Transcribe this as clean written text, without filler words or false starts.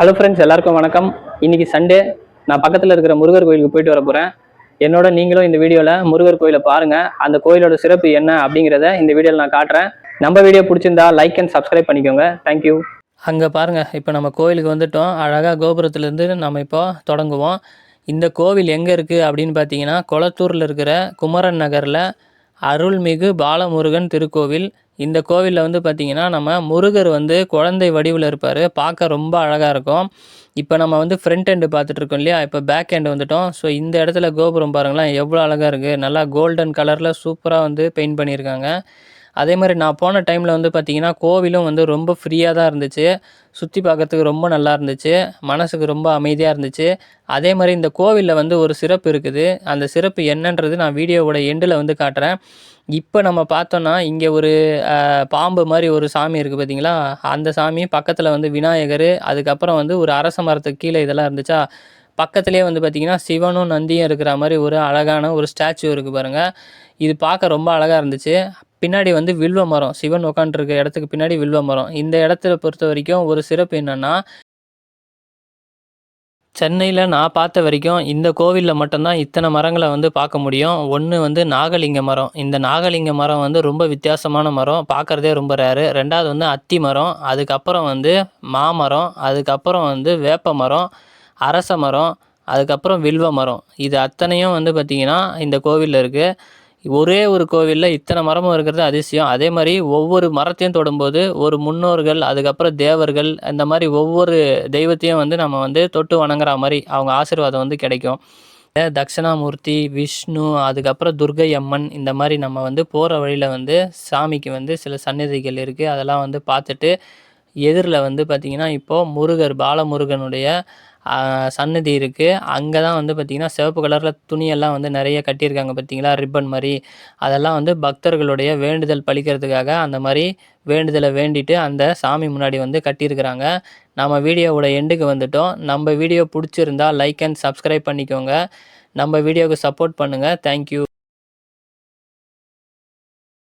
Hello friends, எல்லாருக்கும் வணக்கம். இன்னைக்கு சண்டே. நான் பக்கத்தில் இருக்கிற முருகர் கோயிலுக்கு போயிட்டு வர போகிறேன். என்னோட நீங்களும் இந்த வீடியோவில் முருகர் கோயிலை பாருங்கள். அந்த கோயிலோட சிறப்பு என்ன அப்படிங்கிறத இந்த வீடியோவில் நான் காட்டுறேன். நம்ம வீடியோ பிடிச்சிருந்தா லைக் அண்ட் சப்ஸ்கிரைப் பண்ணிக்கோங்க. தேங்க்யூ. அங்கே பாருங்கள், இப்போ நம்ம கோயிலுக்கு வந்துட்டோம். அழகாக கோபுரத்துலேருந்து நம்ம இப்போ தொடங்குவோம். இந்த கோவில் எங்கே இருக்குது அப்படின்னு பார்த்தீங்கன்னா, கொளத்தூரில் இருக்கிற குமரன் நகரில் அருள்மிகு பாலமுருகன் திருக்கோவில். இந்த கோவிலில் வந்து பார்த்திங்கன்னா, நம்ம முருகர் வந்து குழந்தை வடிவில் இருப்பார். பார்க்க ரொம்ப அழகாக இருக்கும். இப்போ நம்ம வந்து ஃப்ரண்ட் எண்டு பார்த்துட்ருக்கோம் இல்லையா, இப்போ பேக் எண்டு வந்துட்டோம். ஸோ இந்த இடத்துல கோபுரம் பாருங்களேன், எவ்வளோ அழகாக இருக்குது. நல்லா கோல்டன் கலரில் சூப்பராக வந்து பெயிண்ட் பண்ணியிருக்காங்க. அதே மாதிரி நான் போன டைமில் வந்து பார்த்திங்கன்னா, கோவிலும் வந்து ரொம்ப ஃப்ரீயாக தான் இருந்துச்சு. சுற்றி பார்க்கறதுக்கு ரொம்ப நல்லா இருந்துச்சு. மனசுக்கு ரொம்ப அமைதியாக இருந்துச்சு. அதே மாதிரி இந்த கோவிலில் வந்து ஒரு சிறப்பு இருக்குது. அந்த சிறப்பு என்னன்றது நான் வீடியோவோட எண்டில் வந்து காட்டுறேன். இப்போ நம்ம பார்த்தோன்னா, இங்கே ஒரு பாம்பு மாதிரி ஒரு சாமி இருக்குது பார்த்தீங்களா, அந்த சாமி பக்கத்தில் வந்து விநாயகர், அதுக்கப்புறம் வந்து ஒரு அரச மரத்துக்கு கீழே இதெல்லாம் இருந்துச்சா, பக்கத்துலேயே வந்து பார்த்திங்கன்னா சிவனும் நந்தியும் இருக்கிற மாதிரி ஒரு அழகான ஒரு ஸ்டாச்சு இருக்குது பாருங்கள். இது பார்க்க ரொம்ப அழகாக இருந்துச்சு. பின்னாடி வந்து வில்வ மரம், சிவன் உட்காந்துருக்க இடத்துக்கு பின்னாடி வில்வ மரம். இந்த இடத்துல பொறுத்த வரைக்கும் ஒரு சிறப்பு என்னென்னா, சென்னையில் நான் பார்த்த வரைக்கும் இந்த கோவிலில் மட்டும்தான் இத்தனை மரங்களை வந்து பார்க்க முடியும். ஒன்று வந்து நாகலிங்க மரம். இந்த நாகலிங்க மரம் வந்து ரொம்ப வித்தியாசமான மரம், பார்க்குறதே ரொம்ப ரேரு. ரெண்டாவது வந்து அத்தி மரம், அதுக்கப்புறம் வந்து மாமரம், அதுக்கப்புறம் வந்து வேப்ப மரம், அரச மரம், அதுக்கப்புறம் வில்வ மரம். இது அத்தனையும் வந்து பார்த்திங்கன்னா இந்த கோவிலில் இருக்குது. ஒரே ஒரு கோவிலில் இத்தனை மரமும் இருக்கிறது அதிசயம். அதே மாதிரி ஒவ்வொரு மரத்தையும் தொடும்போது ஒரு முன்னோர்கள், அதுக்கப்புறம் தேவர்கள், இந்த மாதிரி ஒவ்வொரு தெய்வத்தையும் வந்து நம்ம வந்து தொட்டு வணங்குற மாதிரி அவங்க ஆசீர்வாதம் வந்து கிடைக்கும். தட்சிணாமூர்த்தி, விஷ்ணு, அதுக்கப்புறம் துர்கை அம்மன், இந்த மாதிரி நம்ம வந்து போகிற வழியில் வந்து சாமிக்கு வந்து சில சன்னதிகள் இருக்குது. அதெல்லாம் வந்து பார்த்துட்டு எதிரில் வந்து பார்த்திங்கன்னா, இப்போது முருகர் பாலமுருகனுடைய சன்னதி இருக்குது. அங்கே தான் வந்து பார்த்திங்கன்னா சிவப்பு கலரில் துணியெல்லாம் வந்து நிறைய கட்டியிருக்காங்க பார்த்தீங்களா, ரிப்பன் மாதிரி. அதெல்லாம் வந்து பக்தர்களுடைய வேண்டுதல் பலிக்கிறதுக்காக அந்த மாதிரி வேண்டுதலை வேண்டிட்டு அந்த சாமி முன்னாடி வந்து கட்டியிருக்கிறாங்க. நம்ம வீடியோவோட எண்டுக்கு வந்துட்டோம். நம்ம வீடியோ பிடிச்சிருந்தா லைக் அண்ட் சப்ஸ்கிரைப் பண்ணிக்கோங்க. நம்ம வீடியோவுக்கு சப்போர்ட் பண்ணுங்கள். தேங்க்யூ.